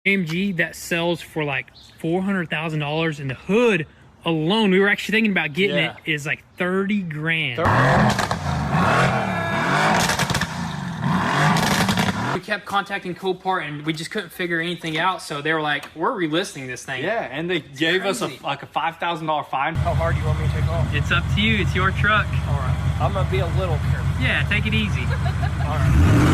AMG that sells for like $400,000, and the hood alone, we were actually thinking about getting it, is like 30 grand. We kept contacting Copart and we just couldn't figure anything out, so they were like, we're relisting this thing. Yeah, and they gave us like a $5,000 fine. How hard do you want me to take off? It's up to you. It's your truck. All right. I'm gonna be a little careful. Yeah, take it easy. All right.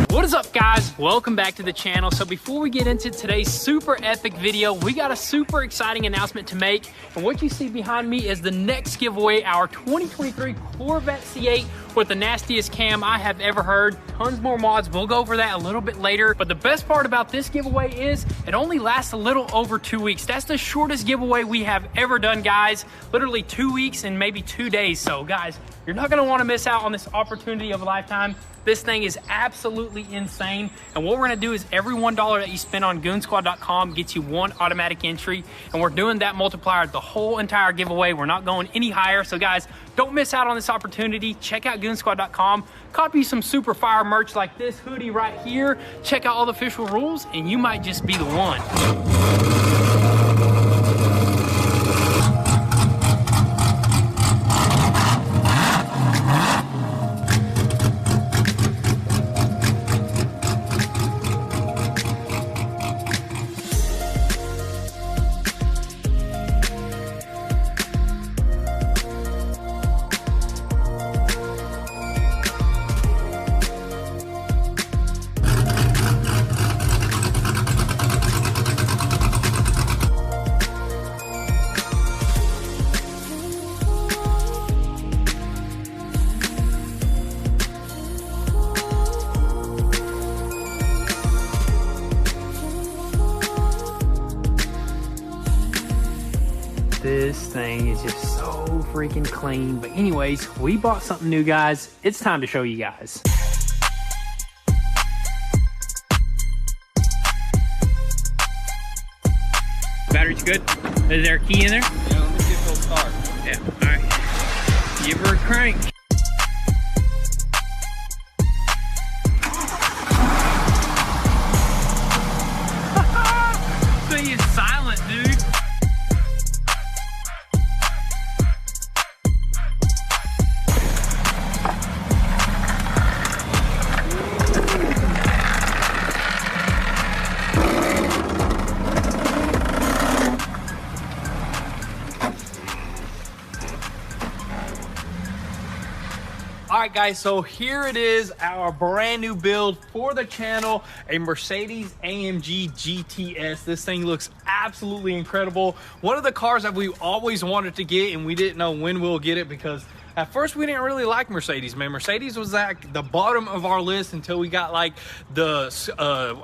What is up, guys? Welcome back to the channel. So before we get into today's super epic video, we got a super exciting announcement to make. And what you see behind me is the next giveaway, our 2023 Corvette C8 with the nastiest cam I have ever heard. Tons more mods. We'll go over that a little bit later. But the best part about this giveaway is it only lasts a little over 2 weeks. That's the shortest giveaway we have ever done, guys. Literally 2 weeks and maybe 2 days. So guys, you're not gonna wanna miss out on this opportunity of a lifetime. This thing is absolutely insane. And what we're gonna do is every $1 that you spend on GOONZQUAD.com gets you 1 automatic entry. And we're doing that multiplier the whole entire giveaway. We're not going any higher. So guys, don't miss out on this opportunity. Check out GOONZQUAD.com. Copy some super fire merch like this hoodie right here. Check out all the official rules and you might just be the one. This thing is just so freaking clean. But anyways, we bought something new, guys. It's time to show you guys. Battery's good? Is there a key in there? Yeah, let me see if it'll start. Yeah, all right. Give her a crank. This thing is silent, dude. All right, guys, so here it is, our brand new build for the channel, a Mercedes AMG GTS. This thing looks absolutely incredible. One of the cars that we always wanted to get, and we didn't know when we'll get it because at first we didn't really like Mercedes, man. Mercedes was at the bottom of our list until we got like the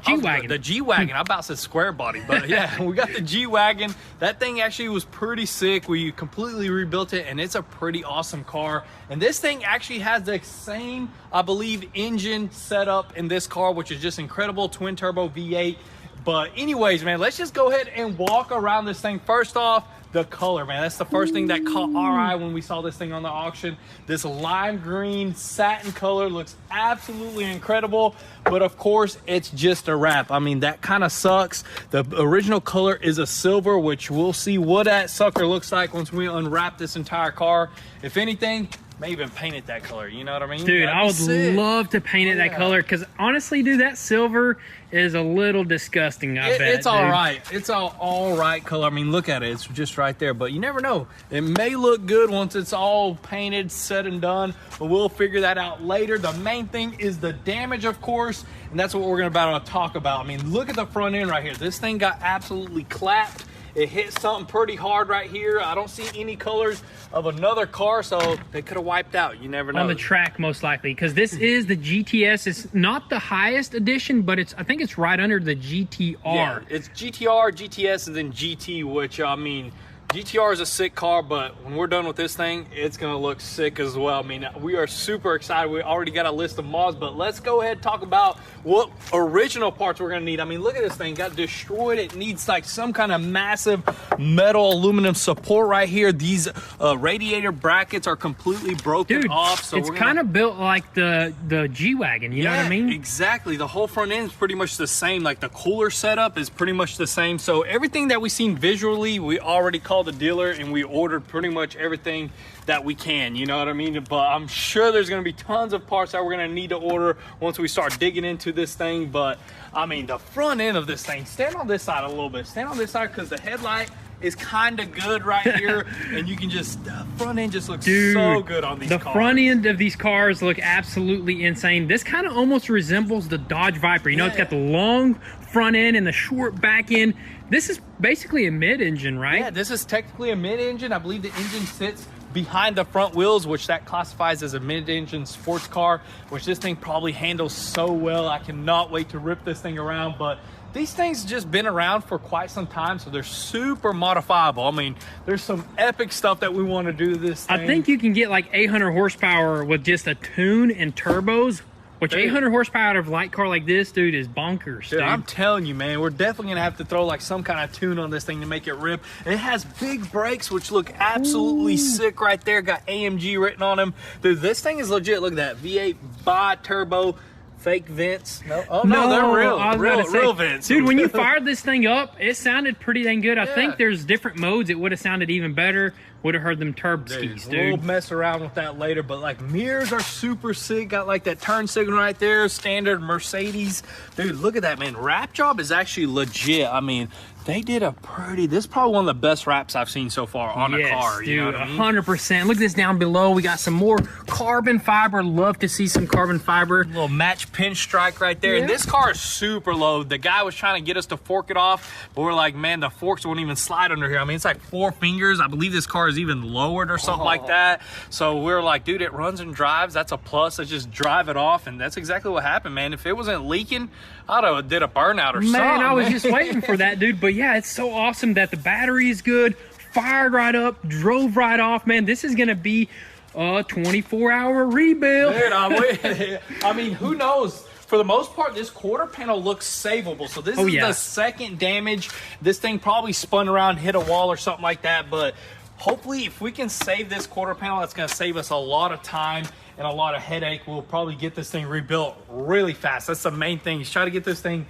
G-Wagon. The G-Wagon. I about said square body, but yeah, we got the G-Wagon. That thing actually was pretty sick. We completely rebuilt it and it's a pretty awesome car. And this thing actually has the same, I believe, engine setup in this car, which is just incredible, twin turbo V8. But anyways, man, let's just go ahead and walk around this thing. First off, the color, man. That's the first thing that caught our eye when we saw this thing on the auction. This lime green satin color looks absolutely incredible, but of course it's just a wrap. I mean, that kind of sucks. The original color is a silver, which we'll see what that sucker looks like once we unwrap this entire car. If anything, may even paint it that color, you know what I mean? Dude, I would love to paint it that color, because honestly, dude, that silver is a little disgusting, I bet. It's all right. It's all right color. I mean, look at it. It's just right there, but you never know. It may look good once it's all painted, said and done, but we'll figure that out later. The main thing is the damage, of course, and that's what we're about to talk about. I mean, look at the front end right here. This thing got absolutely clapped. It hit something pretty hard right here. I don't see any colors of another car, so they could have wiped out. You never know. On the track, most likely, because this is the GTS. It's not the highest edition, but I think it's right under the GTR. Yeah, it's GTR, GTS, and then GT, which, I mean, GTR is a sick car, but when we're done with this thing, it's gonna look sick as well. I mean, we are super excited. We already got a list of mods, but let's go ahead and talk about what original parts we're gonna need. I mean, look at this thing, got destroyed. It needs like some kind of massive metal aluminum support right here. These radiator brackets are completely broken off. So it's kind of built like the G-Wagon, you know what I mean? Exactly. The whole front end is pretty much the same. Like the cooler setup is pretty much the same. So everything that we've seen visually, we already called the dealer and we ordered pretty much everything that we can, you know what I mean? But I'm sure there's gonna be tons of parts that we're gonna need to order once we start digging into this thing. But I mean, the front end of this thing, stand on this side a little bit, stand on this side, because the headlight is kind of good right here, and you can just, the front end just looks so good on these cars. The front end of these cars look absolutely insane. This kind of almost resembles the Dodge Viper. You know, it's got the long front end and the short back end. This is basically a mid-engine, right? Yeah, this is technically a mid-engine. I believe the engine sits behind the front wheels, which that classifies as a mid-engine sports car, which this thing probably handles so well. I cannot wait to rip this thing around. But these things just been around for quite some time, so they're super modifiable. I mean, there's some epic stuff that we want to do to this thing. I think you can get like 800 horsepower with just a tune and turbos. Which 800 horsepower out of a light car like this, dude, is bonkers, dude. I'm telling you, man, we're definitely gonna have to throw like some kind of tune on this thing to make it rip. It has big brakes, which look absolutely sick right there. Got AMG written on them. Dude, this thing is legit. Look at that V8 bi-turbo. Fake vents. No, oh no, they're real vents. Dude, when you fired this thing up, it sounded pretty dang good. I think there's different modes. It would have sounded even better. Would have heard them turb skis, dude. We'll mess around with that later, but like mirrors are super sick. Got like that turn signal right there, standard Mercedes. Dude, look at that, man. Wrap job is actually legit. I mean, they did a this is probably one of the best wraps I've seen so far on a car. Dude, you know 100%. Look at this down below. We got some more carbon fiber. Love to see some carbon fiber. A little match pinstripe right there. And this car is super low. The guy was trying to get us to fork it off, but we're like, man, the forks won't even slide under here. I mean, it's like 4 fingers. I believe this car is even lowered or something like that. So we're like, dude, it runs and drives. That's a plus. Let's just drive it off. And that's exactly what happened, man. If it wasn't leaking, I'd have did a burnout or something. Man, I was just waiting for that, dude. But yeah, it's so awesome that the battery is good, fired right up, drove right off, man. This is gonna be a 24-hour rebuild. Dude, I mean, who knows? For the most part, this quarter panel looks savable. So this is the second damage. This thing probably spun around, hit a wall or something like that. But hopefully, if we can save this quarter panel, that's gonna save us a lot of time and a lot of headache. We'll probably get this thing rebuilt really fast. That's the main thing, is try to get this thing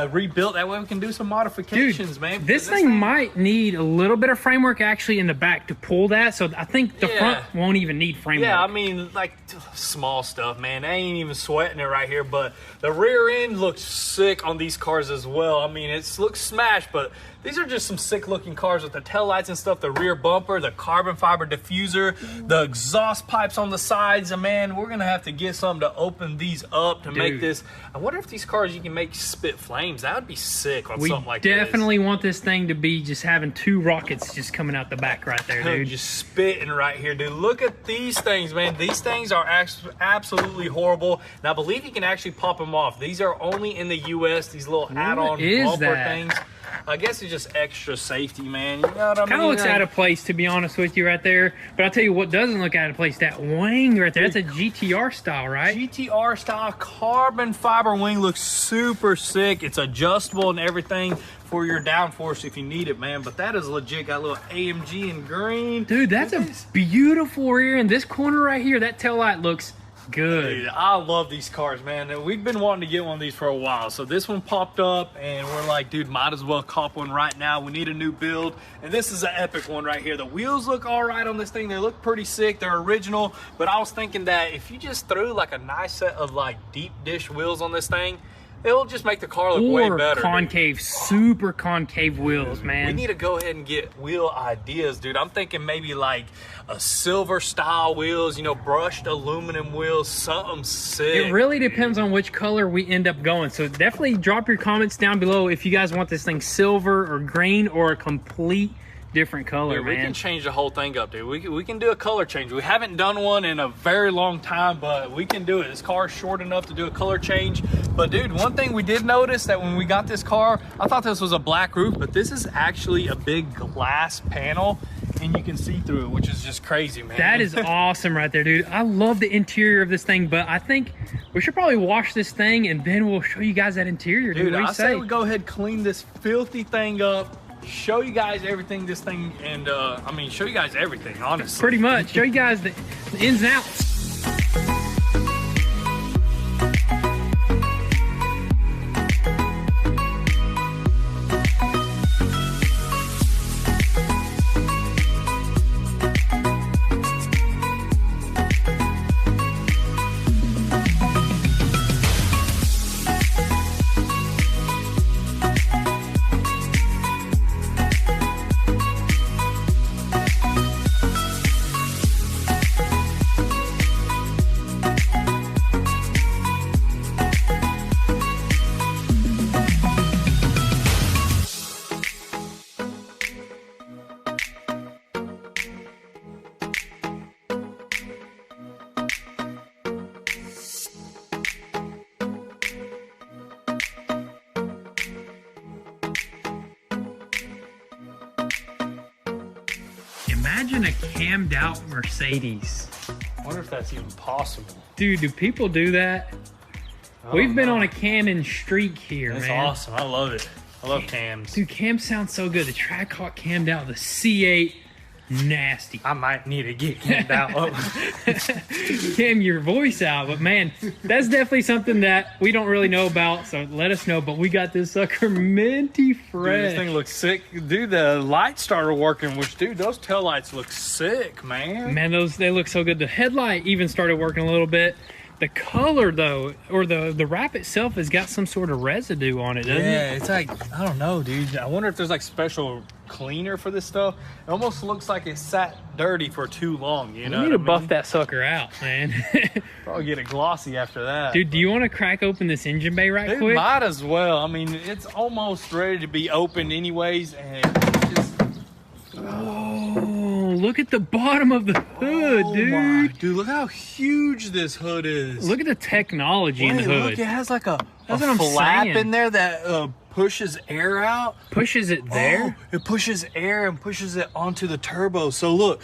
rebuilt. That way we can do some modifications. Dude, man. This thing might need a little bit of framework actually in the back to pull that. So I think the front won't even need framework. Yeah, I mean, like small stuff, man. They ain't even sweating it right here. But the rear end looks sick on these cars as well. I mean, it looks smashed, but these are just some sick looking cars with the tail lights and stuff, the rear bumper, the carbon fiber diffuser, the exhaust pipes on the sides. And man, we're gonna have to get something to open these up to make this. I wonder if these cars you can make spit flames. That would be sick on something like this. We definitely want this thing to be just having 2 rockets just coming out the back right there, dude. Just spitting right here, dude. Look at these things, man. These things are absolutely horrible. And I believe you can actually pop them off. These are only in the US, these little add-on bumper things. I guess it's just extra safety, man. You know what I mean? Kind of looks out of place, to be honest with you, right there. But I'll tell you what doesn't look out of place, that wing right there. That's a GTR style, right? GTR style carbon fiber wing looks super sick. It's adjustable and everything for your downforce if you need it, man. But that is legit. Got a little AMG in green. Dude, that's a beautiful rear end. This corner right here, that taillight looks good. Dude, I love these cars, man. We've been wanting to get one of these for a while. So this one popped up and we're like, dude, might as well cop one right now. We need a new build. And this is an epic one right here. The wheels look all right on this thing. They look pretty sick. They're original. But I was thinking that if you just threw like a nice set of like deep dish wheels on this thing, it'll just make the car look way better. Concave, super concave wheels, man. We need to go ahead and get wheel ideas, dude. I'm thinking maybe like a silver style wheels, you know, brushed aluminum wheels, something sick. It really depends on which color we end up going. So definitely drop your comments down below if you guys want this thing silver or green or a complete different color, dude, man. We can change the whole thing up, dude. We can do a color change. We haven't done one in a very long time, but we can do it. This car is short enough to do a color change. But dude, one thing we did notice that when we got this car, I thought this was a black roof, but this is actually a big glass panel and you can see through it, which is just crazy, man. That is awesome right there, dude. I love the interior of this thing, but I think we should probably wash this thing and then we'll show you guys that interior, dude. Dude, I say we go ahead, clean this filthy thing up, show you guys everything this thing, and I mean, show you guys everything, honestly. Pretty much. Show you guys the ins and outs. Imagine a cammed out Mercedes. I wonder if that's even possible. Dude, do people do that? We've been on a camming streak here, That's man. awesome. I love it. I love cams. Dude, cam sounds so good. The Trackhawk cammed out. The C8, nasty. I might need to get cammed out. Cam your voice out, but man, that's definitely something that we don't really know about, so let us know. But we got this sucker minty fresh. Dude, this thing looks sick. Dude, the lights started working, which, dude, those taillights look sick, man. Man, they look so good. The headlight even started working a little bit. The color, though, or the wrap itself has got some sort of residue on it, doesn't it? Yeah, it's like, I don't know, dude. I wonder if there's like special cleaner for this stuff. It almost looks like it sat dirty for too long, you know? We need to buff that sucker out, man. Probably get it glossy after that. Dude, do you want to crack open this engine bay right Dude, quick? might as well. I mean, it's almost ready to be opened anyways, and it's just... Oh, look at the bottom of the hood, Oh dude. my, dude, look how huge this hood is. Look at the technology in the hood. Look, it has like a That's what I'm flap saying. in there that pushes air out. Pushes it there. Oh, it pushes air and pushes it onto the turbo. So look,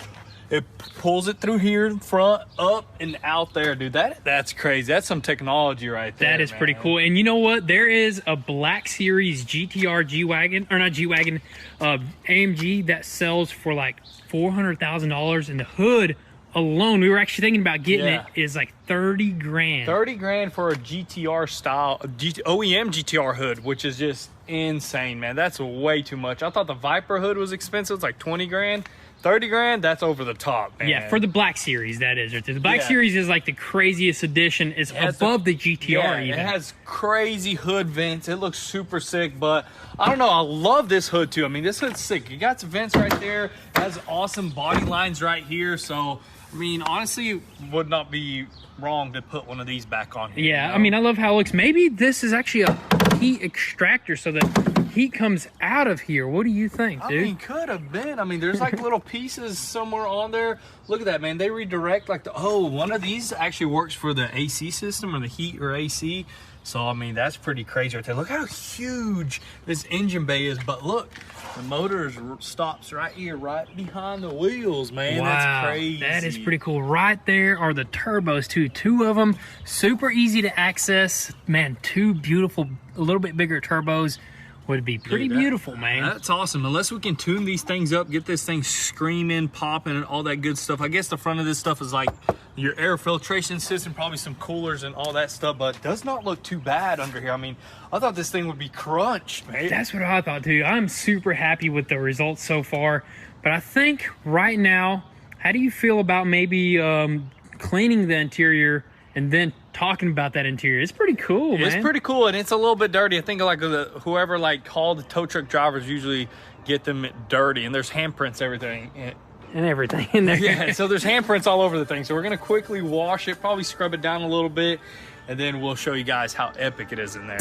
it pulls it through here in front, up and out there, dude. That's crazy. That's some technology right there. That is pretty man. cool. And you know what? There is a Black Series GTR G-Wagon, or not G-Wagon, AMG that sells for like $400,000, and the hood alone, we were actually thinking about getting it, is like 30 grand. 30 grand for a GTR style, OEM GTR hood, which is just insane, man. That's way too much. I thought the Viper hood was expensive. It's like 20 grand. 30 grand, that's over the top, man. Yeah, for the Black Series, that is. The Black Series is like the craziest edition. It's above the GTR even. It has crazy hood vents. It looks super sick, but I don't know. I love this hood too. I mean, this hood's sick. You got some vents right there. It has awesome body lines right here. So, I mean, honestly, it would not be wrong to put one of these back on here. Yeah, you know? I mean, I love how it looks. Maybe this is actually a heat extractor so that heat comes out of here. What do you think, dude? I mean, could have been. I mean, there's like little pieces somewhere on there. Look at that, man. They redirect like one of these actually works for the AC system or the heat or AC. So, I mean, that's pretty crazy right there. Look how huge this engine bay is. But look, the motor stops right here, right behind the wheels, man. Wow, that's crazy. that is pretty cool. Right there are the turbos too. Two of them, super easy to access. Man, two beautiful, a little bit bigger turbos would be pretty beautiful, man. That's awesome. Unless we can tune these things up, get this thing screaming, popping, and all that good stuff. I guess the front of this stuff is like your air filtration system, probably some coolers and all that stuff, but it does not look too bad under here. I mean, I thought this thing would be crunched, man. That's what I thought too. I'm super happy with the results so far, but I think right now, how do you feel about maybe cleaning the interior and then talking about that interior? It's pretty cool, man. It's pretty cool, and it's a little bit dirty. I think like whoever like called the tow truck drivers usually get them dirty, and there's handprints, everything. And everything in there. Yeah, so there's handprints all over the thing. So we're gonna quickly wash it, probably scrub it down a little bit, and then we'll show you guys how epic it is in there.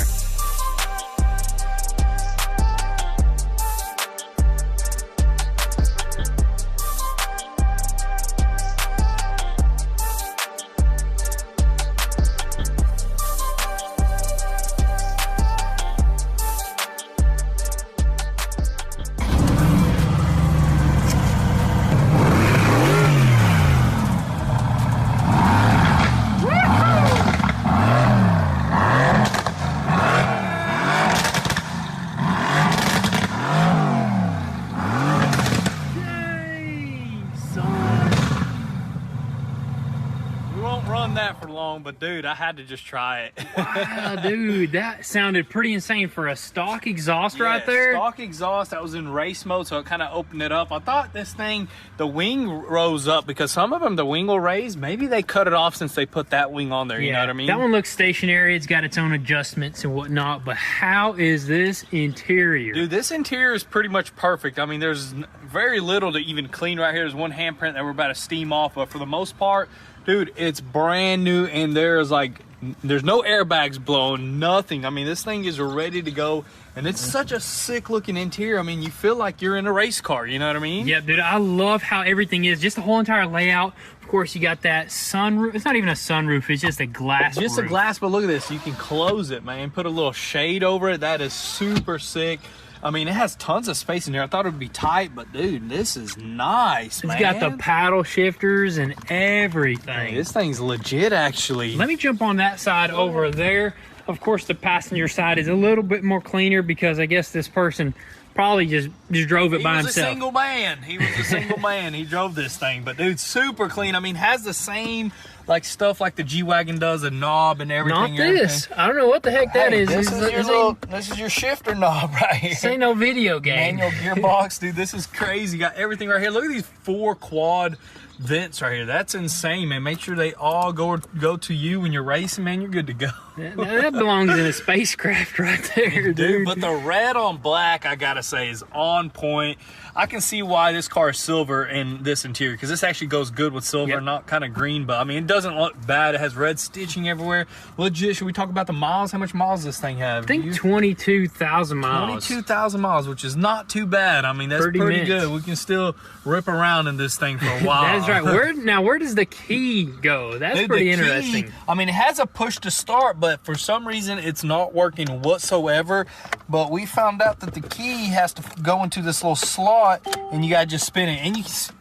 for long, but dude, I had to just try it. Wow, dude, that sounded pretty insane for a stock exhaust right there. Stock exhaust. That was in race mode, so it kind of opened it up. I thought this thing, the wing rose up, because some of them, the wing will raise. Maybe they cut it off since they put that wing on there, you know what I mean? That one looks stationary. It's got its own adjustments and whatnot, but how is this interior? Dude, this interior is pretty much perfect. I mean, there's very little to even clean right here. There's one handprint that we're about to steam off, but for the most part, dude, it's brand new, and there's no airbags blowing, nothing. I mean, this thing is ready to go, and it's such a sick looking interior. I mean, you feel like you're in a race car, you know what I mean? Yep, dude, I love how everything is, just the whole entire layout. Of course, you got that sunroof. It's not even a sunroof, it's just a glass Just roof. a glass, but look at this. You can close it, man. Put a little shade over it. That is super sick. I mean, it has tons of space in here. I thought it would be tight, but dude, this is nice, man. It's got the paddle shifters and everything. Hey, this thing's legit, actually. Let me jump on that side over there. Of course, the passenger side is a little bit more cleaner because I guess this person probably just drove it by himself. He was a single man. He was a single man. He drove this thing, but dude, super clean. I mean, has the same like stuff like the G-Wagon does, a knob and everything. Not this. I don't know what the heck that is. This is your shifter knob right here. This ain't no video game. Manual gearbox, dude. This is crazy. Got everything right here. Look at these 4 quad vents right here. That's insane, man. Make sure they all go to you when you're racing, man. You're good to go. That belongs in a spacecraft right there, dude. But the red on black, I gotta say, is on point. I can see why this car is silver in this interior, because this actually goes good with silver, not kind of green, but I mean, it doesn't look bad. It has red stitching everywhere. Legit. Should we talk about the miles? How much miles does this thing have? I think 22,000 miles. 22,000 miles, which is not too bad. I mean, that's pretty good. We can still rip around in this thing for a while. That's right. Where does the key go? That's pretty interesting. I mean, it has a push to start, but for some reason it's not working whatsoever. But we found out that the key has to go into this little slot, and you gotta just spin it. And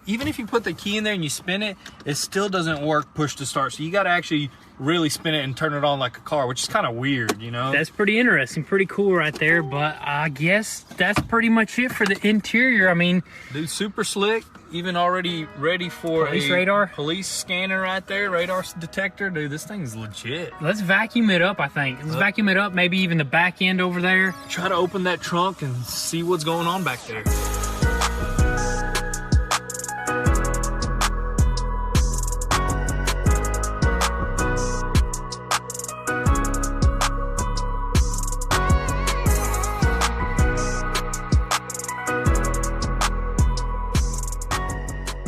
even if you put the key in there and you spin it, it still doesn't work push to start. So you gotta actually really spin it and turn it on like a car, which is kind of weird, you know? That's pretty interesting, pretty cool right there. But I guess that's pretty much it for the interior. I mean, dude, super slick. Even already ready for police radar, police scanner right there, radar detector. Dude, this thing's legit. Let's vacuum it up, I think. Let's vacuum it up, maybe even the back end over there. Try to open that trunk and see what's going on back there.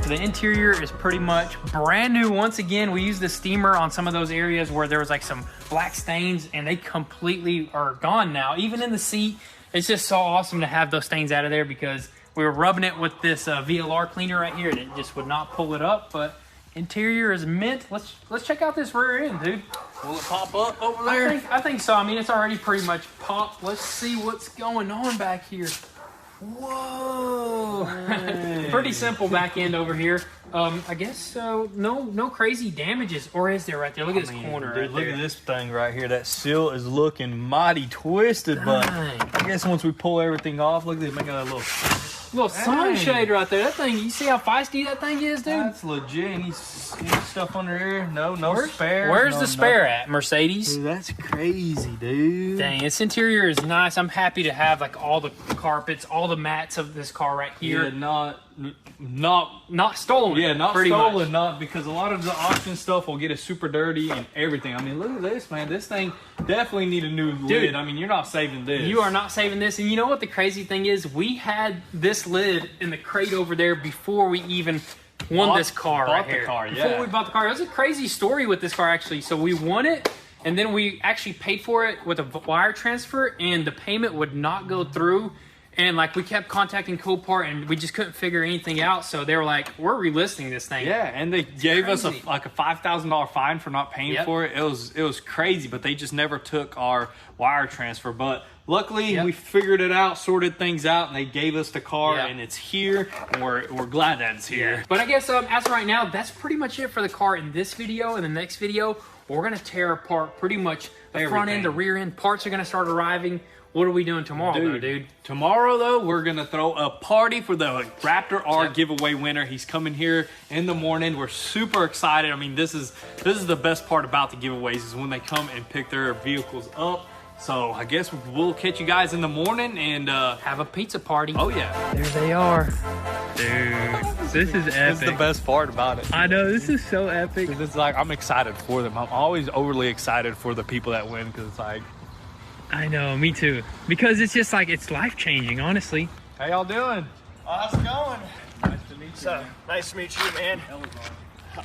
The interior is pretty much brand new. Once again, we used the steamer on some of those areas where there was like some black stains, and they completely are gone now. Even in the seat, it's just so awesome to have those stains out of there, because we were rubbing it with this VLR cleaner right here, and it just would not pull it up. But interior is mint. Let's check out this rear end, dude. Will it pop up over there? I think so. I mean, it's already pretty much popped. Let's see what's going on back here. Whoa! Pretty simple back end over here. I guess so. No crazy damages, or is there right there? Look at this corner. Dude, look at this thing right here. That seal is looking mighty twisted, but I guess once we pull everything off, look at this, making that little sunshade right there. That thing, you see how feisty that thing is, dude? That's legit. Any stuff under here? No spare. Where's the spare at, Mercedes? Dude, that's crazy, dude. Dang, its interior is nice. I'm happy to have like all the carpets, all the mats of this car right here. Yeah, not stolen. Yeah, not stolen. Not because a lot of the auction stuff will get it super dirty and everything. I mean, look at this, man. This thing definitely need a new lid. I mean, you're not saving this. You are not saving this. And you know what the crazy thing is? We had this lid in the crate over there before we even won this car right here. Before we bought the car. It was a crazy story with this car, actually. So we won it, and then we actually paid for it with a wire transfer, and the payment would not go through. And like we kept contacting Copart, and we just couldn't figure anything out. So they were like, "We're relisting this thing." Yeah, and they gave us a $5,000 fine for not paying for it. It was crazy, but they just never took our wire transfer. But luckily, we figured it out, sorted things out, and they gave us the car, and it's here. And we're glad that it's here. Yeah. But I guess as of right now, that's pretty much it for the car in this video. In the next video, we're gonna tear apart pretty much the front end, the rear end. Parts are gonna start arriving. What are we doing tomorrow, dude? Tomorrow, though, we're going to throw a party for the Raptor R giveaway winner. He's coming here in the morning. We're super excited. I mean, this is the best part about the giveaways is when they come and pick their vehicles up. So I guess we'll catch you guys in the morning and have a pizza party. Oh, yeah. There they are. Dude, this is epic. This is the best part about it. I know, this is so epic. It's like, I'm excited for them. I'm always overly excited for the people that win because it's like... I know, me too. Because it's just like, it's life-changing, honestly. How y'all doing? How's it going? Nice to meet you. So, nice to meet you, man.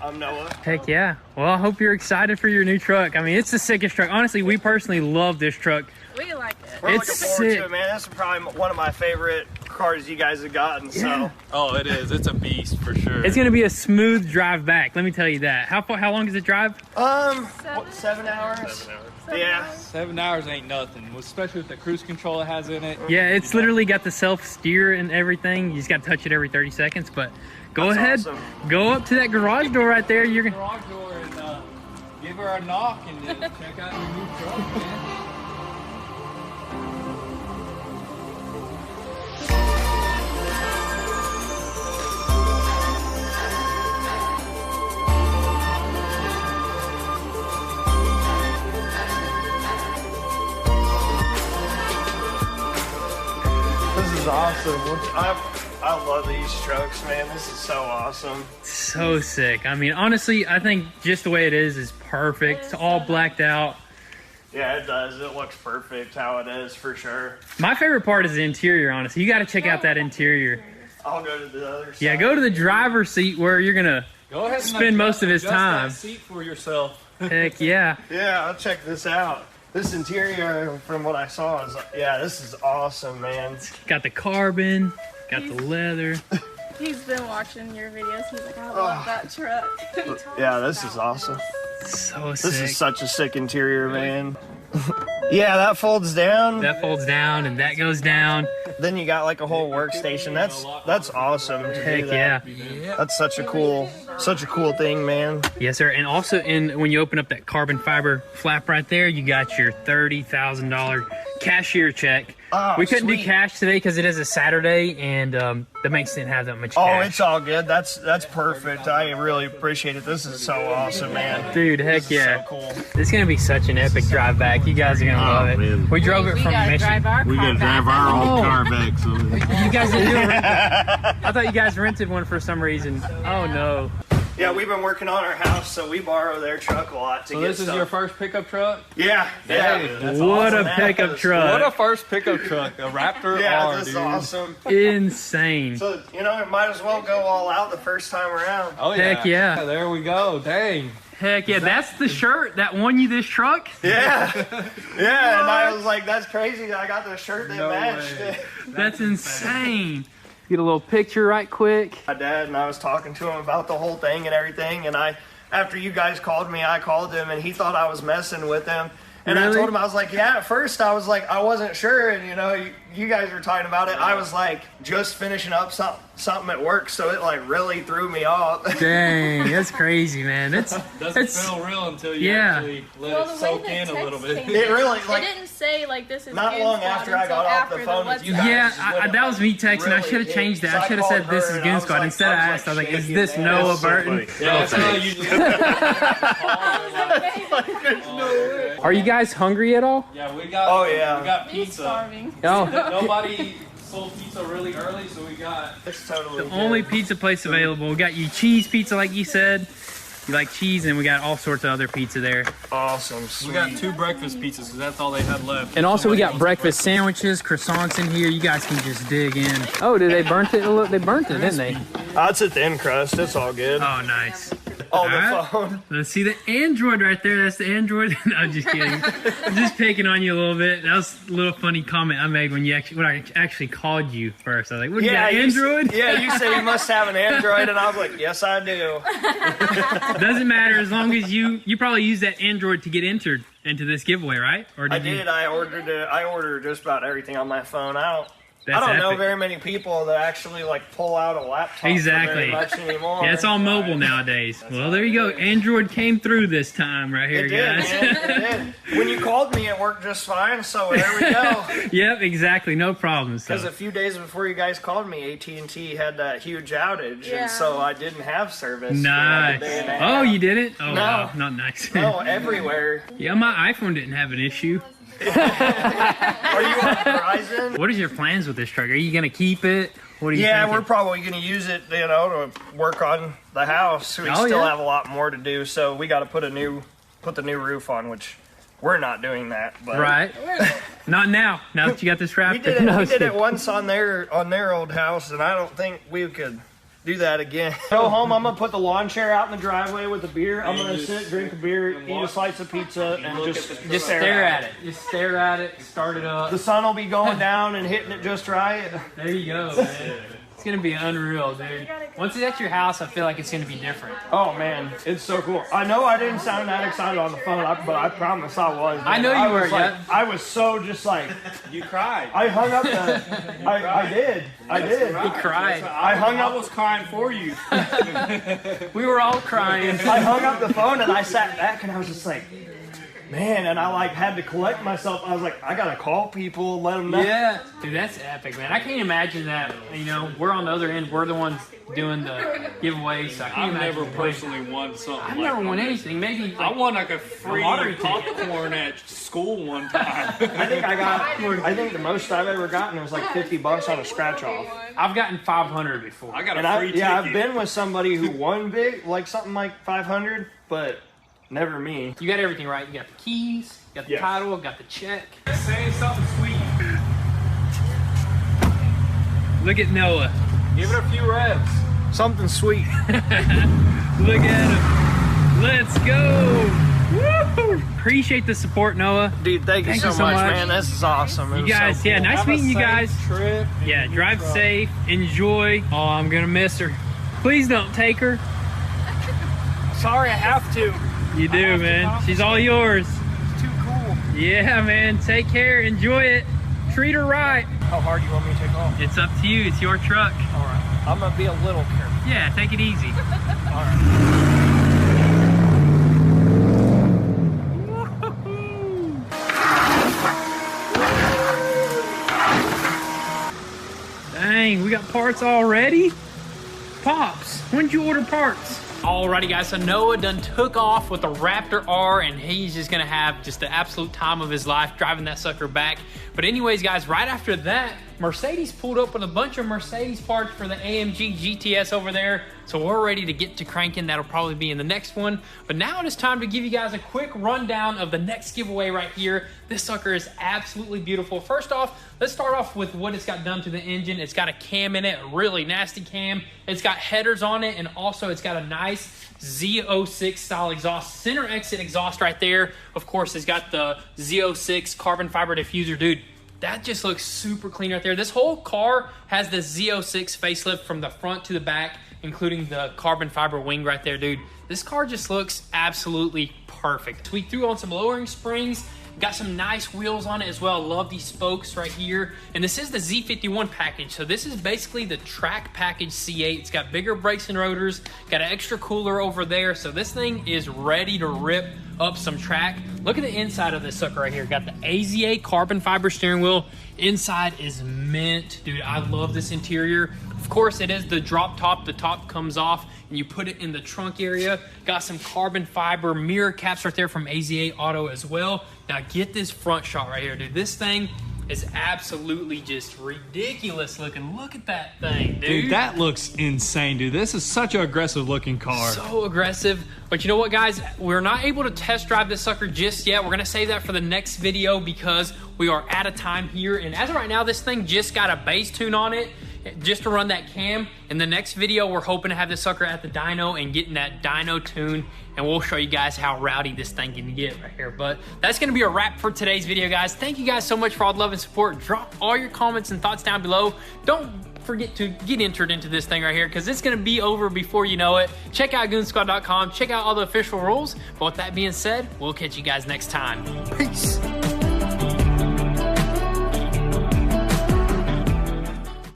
I'm Noah. Heck yeah. Well, I hope you're excited for your new truck. I mean, it's the sickest truck. Honestly, we personally love this truck. We like it. We're looking forward to it, man. This is probably one of my favorite cars you guys have gotten. Yeah. So. Oh, it is. It's a beast for sure. It's gonna be a smooth drive back. Let me tell you that. How long does it drive? 7 hours. Yeah. 7 hours ain't nothing, especially with the cruise control it has in it. Yeah, it's literally got the self-steer and everything. You just got to touch it every 30 seconds, but go ahead. Awesome. Go up to that garage door right there. You're gonna Garage door and give her a knock and check out your new truck, man. This is awesome. I love these trucks, man. This is so awesome. so sick. I mean, honestly, I think just the way it is perfect. It's all blacked out. Yeah, it does. It looks perfect how it is for sure. My favorite part is the interior, honestly. You got to check out that interior. I'll go to the other side. Yeah, go to the driver's seat where you're going to Go ahead and spend most of his time. That seat for yourself. Heck yeah. Yeah, I'll check this out. This interior, from what I saw, is this is awesome, man. Got the carbon, got the leather. He's been watching your videos. He's like, I love that truck. Yeah, this is awesome. So sick. This is such a sick interior, man. Yeah, that folds down. That folds down and that goes down. Then you got like a whole workstation. That's awesome. To Heck do that. yeah. That's such a cool thing, man. Yes, sir. And also, when you open up that carbon fiber flap right there, you got your $30,000 cashier check. Oh, we couldn't do sweet. cash today because it is a Saturday, and the banks didn't have that much cash. Oh, it's all good. That's perfect. I really appreciate it. This is so awesome, man. Dude, heck This is yeah. so cool. It's going to be such an epic drive back. You guys are going to love it. man. We drove it from Michigan. We gotta drive our own car back. So You guys didn't do a rental. I thought you guys rented one for some reason. Oh, no. Yeah, we've been working on our house, so we borrow their truck a lot to So get this is stuff. your first pickup truck? Yeah, yeah. That's What awesome. a pickup What truck. What a first pickup truck, a Raptor Yeah, R, this is dude. awesome. Insane. So, it might as well go all out the first time around. Oh yeah. Heck yeah. There we go. Dang. Heck yeah. That's the shirt that won you this truck? Yeah. Yeah, and I was like, that's crazy. I got the shirt that No matched way. it. That's insane. Get a little picture right quick. My dad, and I was talking to him about the whole thing and everything, and after you guys called me, I called him, and he thought I was messing with him. And Really? I told him, I was like, yeah, at first I was like, I wasn't sure, and you guys were talking about it. I was like, just finishing up something at work, so it like really threw me off. Dang, that's crazy, man. Doesn't That's feel real until you yeah. actually let Well, it the way soak the in a text little bit. came It really, It like, didn't say like this is Not long GOONZQUAD after I until got off the after phone with Let's you Go. guys. yeah, that was me texting. I should have changed that. I should have said this is GOONZQUAD. Instead I asked, I was like, is this Noah Burton? Yeah, that's how you Are you guys hungry at all? Yeah, we got. Oh, yeah. We got He's pizza. starving. Oh, Nobody sold pizza really early, so we got. It's totally the only pizza place available. We got you cheese pizza, like you said. You like cheese, and we got all sorts of other pizza there. awesome. We got 2 breakfast pizzas because that's all they had left. And also we got Somebody breakfast sandwiches, croissants in here. You guys can just dig in. Oh, did they burnt it? Look, they burnt it, didn't they? It's a thin crust. It's all good. Oh, nice. Oh, the Alright. phone. Let's see the Android right there. That's the Android. No, I'm just kidding. I'm just picking on you a little bit. That was a little funny comment I made when I actually called you first. I was like, "What, you got you Android?" you said you must have an Android, and I was like, yes, I do. Doesn't matter as long as you probably use that Android to get entered into this giveaway, right? Or I you? did. I ordered just about everything on my phone. I don't know epic. very many people that actually like pull out a laptop Exactly. very much anymore. Yeah, it's all mobile nowadays. Well, there you go. Android came through this time right here, It did, guys. man. It did. When you called me, it worked just fine. So there we go. Yep, exactly. No problem. Because So. a few days before you guys called me, AT&T had that huge outage, and so I didn't have service. Nice. For like a day and a Oh, half. you didn't? Oh, No. wow. Not nice. No, everywhere. Yeah, my iPhone didn't have an issue. Are you on Verizon? What is your plans with this truck? Are you going to keep it? What are you Yeah, thinking? we're probably going to use it, to work on the house. We Oh, still yeah. have a lot more to do, so we got to put the new roof on, which we're not doing that. But Right. Not now. Now that you got this Raptor. we did it. No, We did it once on their old house, and I don't think we could do that again. Go home. I'm gonna put the lawn chair out in the driveway with a beer. I'm gonna sit, drink a beer, eat a slice of pizza, and just stare at it. Just stare at it. Start it up. The sun will be going down and hitting it just right. There you go, man. It's gonna be unreal, dude. Once it's at your house, I feel like it's gonna be different. Oh man, it's so cool. I know I didn't sound that excited on the phone, but I promise I was. Man. I know you were, was like, yeah. I was so just like, You cried. I hung up the. I did. He cried. I hung I up. was crying for you. We were all crying. I hung up the phone and I sat back and I was just like, man, and I like had to collect myself. I was like, I gotta call people, let them know. Yeah, dude, that's epic, man. I can't imagine that. We're on the other end. We're the ones doing the giveaway, so I can't I've imagine. never personally won something I've like never won that. anything. Maybe I won like a free lottery ticket. popcorn at school one time. I think the most I've ever gotten was like $50 on a scratch off. I've gotten 500 before. I got And a free ticket. I've been with somebody who won big, like something like 500, but never me. You got everything right. You got the keys, you got the Yes. title, got the check. Say something sweet. Look at Noah. Give it a few revs. Something sweet. Look at him. Let's go. Woo! Appreciate the support, Noah. Dude, thank you so much, man. This is awesome. It You was so guys, yeah, cool. nice Have a meeting you safe guys. Trip. Yeah, drive safe, enjoy. Oh, I'm gonna miss her. Please don't take her. Sorry, I have to. You do, man. She's all yours. It's too cool. Yeah, man. Take care. Enjoy it. Treat her right. How hard do you want me to take off? It's up to you. It's your truck. All right. I'm gonna be a little careful. Yeah, take it easy. All right. Dang, we got parts already? Pops, when'd you order parts? Alrighty guys, so Noah done took off with the Raptor R and he's just gonna have just the absolute time of his life driving that sucker back. But anyways guys, right after that, Mercedes pulled up with a bunch of Mercedes parts for the AMG GTS over there. So we're ready to get to cranking. That'll probably be in the next one. But now it is time to give you guys a quick rundown of the next giveaway right here. This sucker is absolutely beautiful. First off, let's start off with what it's got done to the engine. It's got a cam in it, a really nasty cam. It's got headers on it, and also it's got a nice Z06 style exhaust, center exit exhaust right there. Of course, it's got the Z06 carbon fiber diffuser, dude. That just looks super clean right there. This whole car has the Z06 facelift from the front to the back, including the carbon fiber wing right there, dude. This car just looks absolutely perfect. We threw on some lowering springs, got some nice wheels on it as well. Love these spokes right here. And this is the Z51 package. So this is basically the track package C8. It's got bigger brakes and rotors, got an extra cooler over there. So this thing is ready to rip up some track. Look at the inside of this sucker right here. Got the AZA carbon fiber steering wheel. Inside is mint. Dude, I love this interior. Of course, it is the drop top. The top comes off and you put it in the trunk area. Got some carbon fiber mirror caps right there from AZA Auto as well. Now get this front shot right here, dude. This thing is absolutely just ridiculous looking. Look at that thing, dude. Dude, that looks insane, dude. This is such an aggressive looking car. So aggressive. But you know what, guys? We're not able to test drive this sucker just yet. We're going to save that for the next video because we are out of time here. And as of right now, this thing just got a base tune on it just to run that cam. In the next video, we're hoping to have this sucker at the dyno and getting that dyno tune. And we'll show you guys how rowdy this thing can get right here. But that's going to be a wrap for today's video, guys. Thank you guys so much for all the love and support. Drop all your comments and thoughts down below. Don't forget to get entered into this thing right here because it's going to be over before you know it. Check out GOONZQUAD.com. Check out all the official rules. But with that being said, we'll catch you guys next time. Peace.